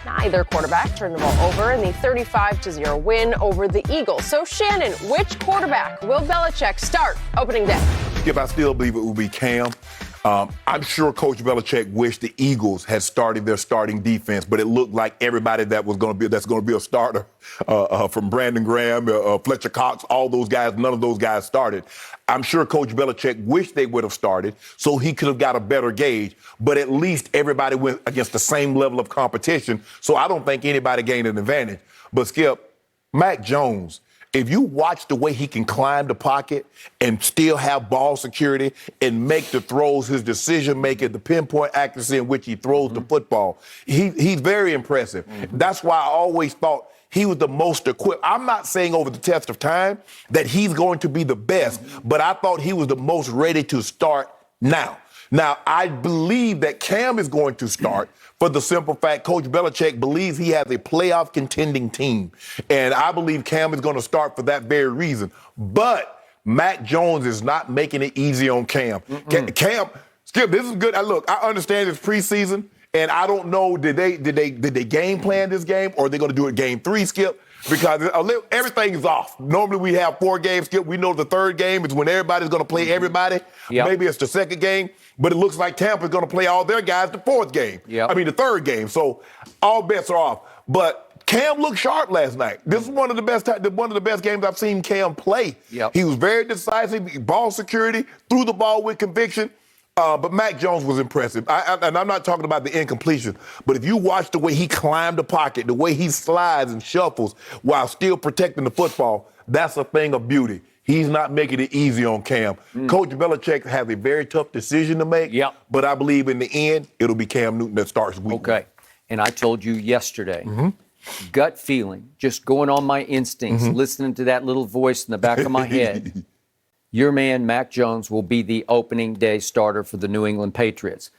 Neither quarterback turned the ball over in the 35-0 win over the Eagles. So, Shannon, which quarterback will Belichick start opening day? Skip, I still believe it will be Cam. I'm sure Coach Belichick wished the Eagles had started their starting defense, but it looked like everybody that's going to be a starter, from Brandon Graham, Fletcher Cox, all those guys, none of those guys started. I'm sure Coach Belichick wished they would have started so he could have got a better gauge, but at least everybody went against the same level of competition, so I don't think anybody gained an advantage. But Skip, Mac Jones, if you watch the way he can climb the pocket and still have ball security and make the throws, his decision-making, the pinpoint accuracy in which he throws the football, he's very impressive. That's why I always thought he was the most equipped. I'm not saying over the test of time that he's going to be the best, but I thought he was the most ready to start now. Now, I believe that Cam is going to start for the simple fact Coach Belichick believes he has a playoff contending team. And I believe Cam is going to start for that very reason. But Mac Jones is not making it easy on Cam. Cam, Skip, this is good. Look, I understand it's preseason, and I don't know, did they game plan this game, or are they going to do it game 3, Skip? Because everything is off. Normally we have 4 games, Skip. We know the third game is when everybody's going to play everybody. Yep. Maybe it's the second game, but it looks like Tampa's going to play all their guys the fourth game. Yep. I mean, the third game. So all bets are off. But Cam looked sharp last night. This is one of the best games I've seen Cam play. Yep. He was very decisive, ball security, threw the ball with conviction. But Mac Jones was impressive. And I'm not talking about the incompletion, but if you watch the way he climbed the pocket, the way he slides and shuffles while still protecting the football, that's a thing of beauty. He's not making it easy on Cam. Coach Belichick has a very tough decision to make, but I believe in the end, it'll be Cam Newton that starts week. Okay. And I told you yesterday, gut feeling, just going on my instincts, listening to that little voice in the back of my head, your man, Mac Jones, will be the opening day starter for the New England Patriots.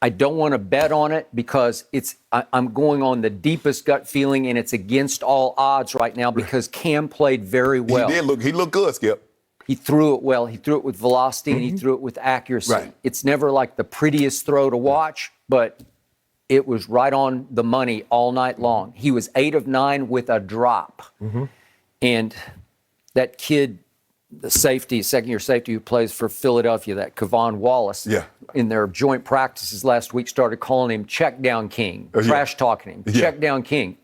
I don't want to bet on it because I'm going on the deepest gut feeling, and it's against all odds right now because Cam played very well. He looked good, Skip. He threw it well. He threw it with velocity, and he threw it with accuracy. Right. It's never like the prettiest throw to watch, but it was right on the money all night long. He was 8 of 9 with a drop. And that kid, the safety, second-year safety who plays for Philadelphia, that Kevon Wallace, in their joint practices last week, started calling him check down king, trash talking him, check down king.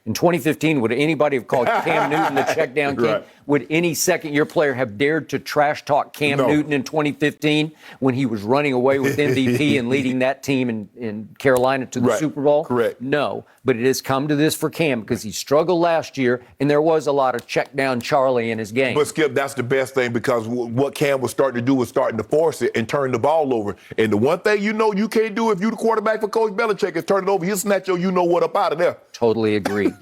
In 2015, would anybody have called Cam Newton the check down king? Would any second-year player have dared to trash talk Cam Newton in 2015 when he was running away with MVP and leading that team in Carolina to the Super Bowl? Correct. No, but it has come to this for Cam because he struggled last year, and there was a lot of check down Charlie in his game. But, Skip, that's the best thing because what Cam was starting to do was starting to force it and turn the ball over. And the one thing you know you can't do if you're the quarterback for Coach Belichick is turn it over. He'll snatch your you-know-what up out of there. Totally agree.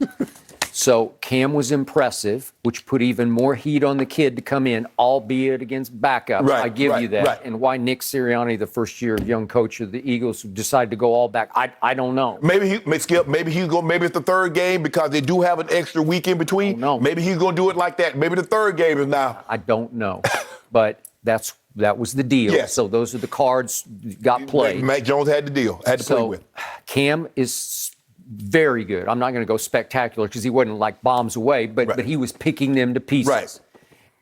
So Cam was impressive, which put even more heat on the kid to come in, albeit against backups. I give you that. And why Nick Sirianni, the first-year young coach of the Eagles, decided to go all back, I don't know. Maybe Skip. Maybe it's the third game because they do have an extra week in between. No. Maybe he's going to do it like that. Maybe the third game is now. I don't know, but that was the deal. Yes. So those are the cards got played. Mac Jones had the deal. Had to play with. Cam is very good. I'm not going to go spectacular because he wasn't like bombs away, but he was picking them to pieces.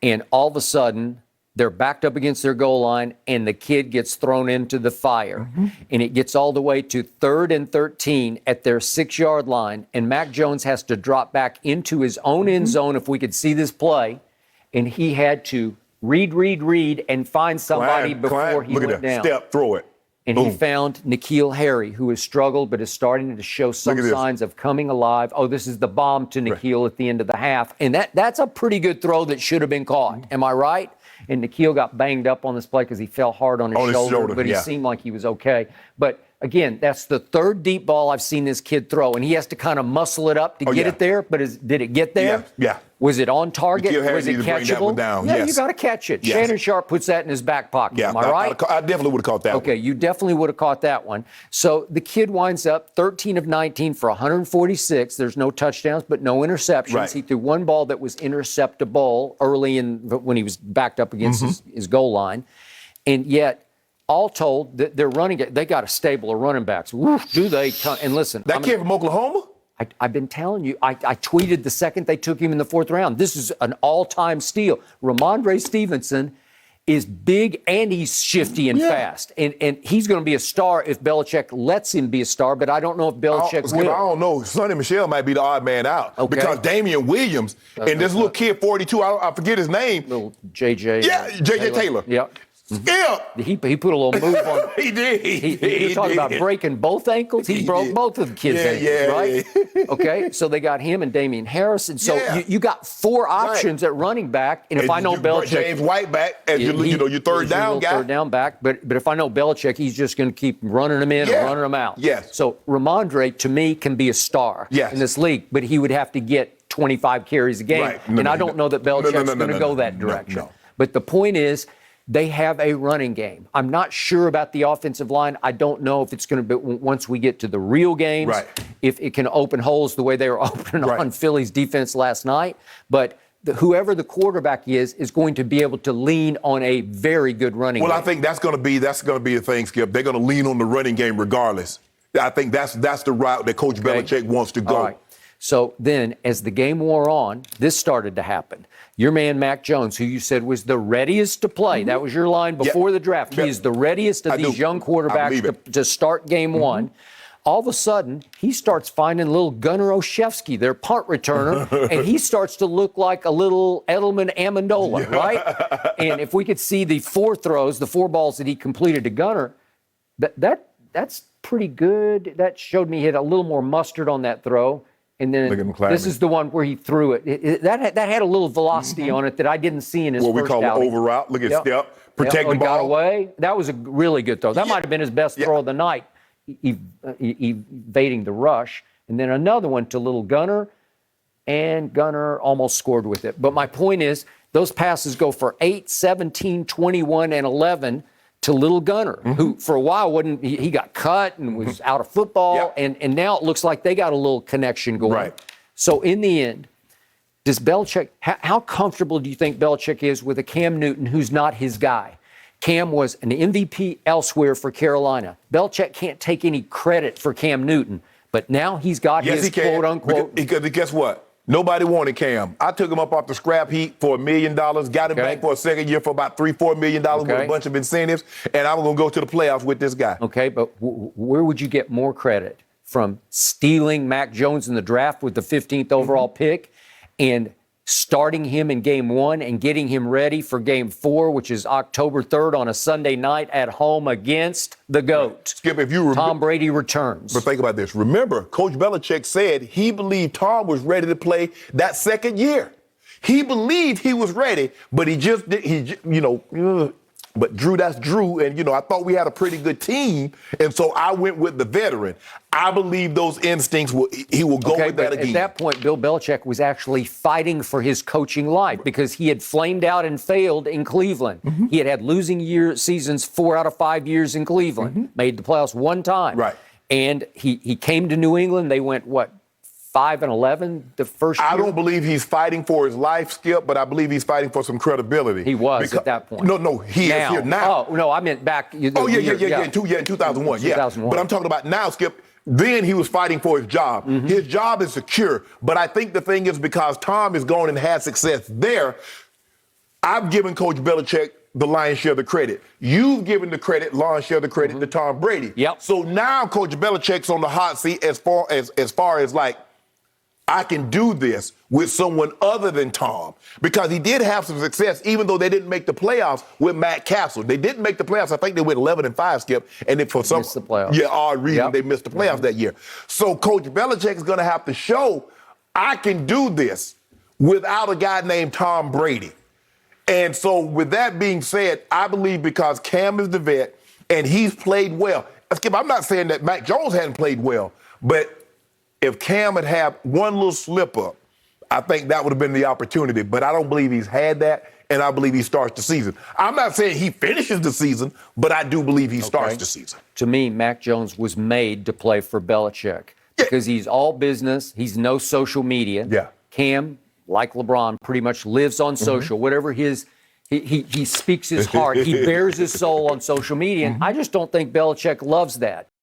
And all of a sudden, they're backed up against their goal line, and the kid gets thrown into the fire. And it gets all the way to 3rd and 13 at their 6-yard line, and Mac Jones has to drop back into his own end zone if we could see this play, and he had to read, and find somebody before he went down. Step, throw it. And he found N'Keal Harry, who has struggled but is starting to show some signs of coming alive. Oh, this is the bomb to N'Keal at the end of the half. And that's a pretty good throw that should have been caught. Am I right? And N'Keal got banged up on this play because he fell hard on his shoulder, but he seemed like he was okay. But again, that's the third deep ball I've seen this kid throw, and he has to kind of muscle it up to get it there. But did it get there? Yeah. Was it on target? Was it catchable? Yeah, you got to catch it. Yes. Shannon Sharp puts that in his back pocket. Am I right? I definitely would have caught that one. Okay, you definitely would have caught that one. So the kid winds up 13 of 19 for 146. There's no touchdowns, but no interceptions. He threw one ball that was interceptable early when he was backed up against his goal line. And yet, all told, they're running it. They got a stable of running backs. Woof, do they? And listen. That kid from Oklahoma? I've been telling you, I tweeted the second they took him in the 4th round. This is an all-time steal. Ramondre Stevenson is big and he's shifty and fast. And he's going to be a star if Belichick lets him be a star, but I don't know if Belichick will. I don't know. Sonny Michel might be the odd man out because Damian Williams and this little kid, 42, I forget his name. Little J.J. Yeah, J.J. Taylor. Yeah. Yeah. He put a little move on. He did. You're talking about breaking both ankles? He broke both of the kids' ankles, right? Yeah. Okay, so they got him and Damian Harris. And so you got 4 options at running back. And if I know Belichick. James White back as your third down guy. Third down back. But if I know Belichick, he's just going to keep running them in and running them out. Yes. So Ramondre, to me, can be a star in this league, but he would have to get 25 carries a game. Right. I don't know that Belichick's going to go that direction. No. But the point is, they have a running game. I'm not sure about the offensive line. I don't know if it's going to be, once we get to the real games, if it can open holes the way they were opening on Philly's defense last night. But whoever the quarterback is going to be able to lean on a very good running game. I think that's going to be the thing, Skip. They're going to lean on the running game regardless. I think that's the route that Coach Belichick wants to go. All right. So then, as the game wore on, this started to happen. Your man, Mac Jones, who you said was the readiest to play, that was your line before the draft. He is the readiest of these young quarterbacks to start game one. All of a sudden, he starts finding little Gunnar Olszewski, their punt returner, and he starts to look like a little Edelman Amendola, right? And if we could see the 4 throws, the 4 balls that he completed to Gunnar, that's pretty good. That showed me he had a little more mustard on that throw. And then this is the one where he threw it. That had a little velocity on it that I didn't see in his first outing. What we call an over route. Look at step, protect the ball. Got away. That was a really good throw. That might have been his best throw of the night, evading the rush. And then another one to little Gunnar, and Gunnar almost scored with it. But my point is, those passes go for 8, 17, 21, and 11 to little Gunnar, who for a while he got cut and was out of football, and now it looks like they got a little connection going. Right. So in the end, does Belichick, how comfortable do you think Belichick is with a Cam Newton who's not his guy? Cam was an MVP elsewhere for Carolina. Belichick can't take any credit for Cam Newton, but now he's got his quote-unquote. Because guess what? Nobody wanted Cam. I took him up off the scrap heap for $1 million, got him back for a second year for about $3-4 million with a bunch of incentives, and I'm going to go to the playoffs with this guy. Okay, but where would you get more credit? From stealing Mac Jones in the draft with the 15th overall pick and starting him in game 1 and getting him ready for game 4, which is October 3rd on a Sunday night at home against the GOAT. Skip, if you remember, Tom Brady returns. But think about this. Remember, Coach Belichick said he believed Tom was ready to play that second year. He believed he was ready, but he just did, but Drew, that's Drew. And, I thought we had a pretty good team. And so I went with the veteran. I believe those instincts, he will go with that again. At that point, Bill Belichick was actually fighting for his coaching life because he had flamed out and failed in Cleveland. He had losing seasons 4 out of 5 years in Cleveland, made the playoffs 1 time. Right. And he came to New England. They went, 5-11 the first year? I don't believe he's fighting for his life, Skip, but I believe he's fighting for some credibility. He was at that point. No, he is here now. Oh, no, I meant back. In 2001, yeah. But I'm talking about now, Skip. Then he was fighting for his job. His job is secure. But I think the thing is because Tom has gone and had success there, I've given Coach Belichick the lion's share of the credit. You've given the lion's share of the credit to Tom Brady. Yep. So now Coach Belichick's on the hot seat as far as like, I can do this with someone other than Tom because he did have some success, even though they didn't make the playoffs with Matt Castle. They didn't make the playoffs. I think they went 11-5, Skip, and then for some missed the playoffs. Odd reason they missed the playoffs that year. So Coach Belichick is going to have to show I can do this without a guy named Tom Brady. And so with that being said, I believe because Cam is the vet and he's played well. Skip, I'm not saying that Mac Jones hadn't played well, but if Cam had one little slip up, I think that would have been the opportunity. But I don't believe he's had that, and I believe he starts the season. I'm not saying he finishes the season, but I do believe he starts the season. To me, Mac Jones was made to play for Belichick because he's all business. He's no social media. Yeah. Cam, like LeBron, pretty much lives on social. Whatever he speaks his heart. He bears his soul on social media. And I just don't think Belichick loves that.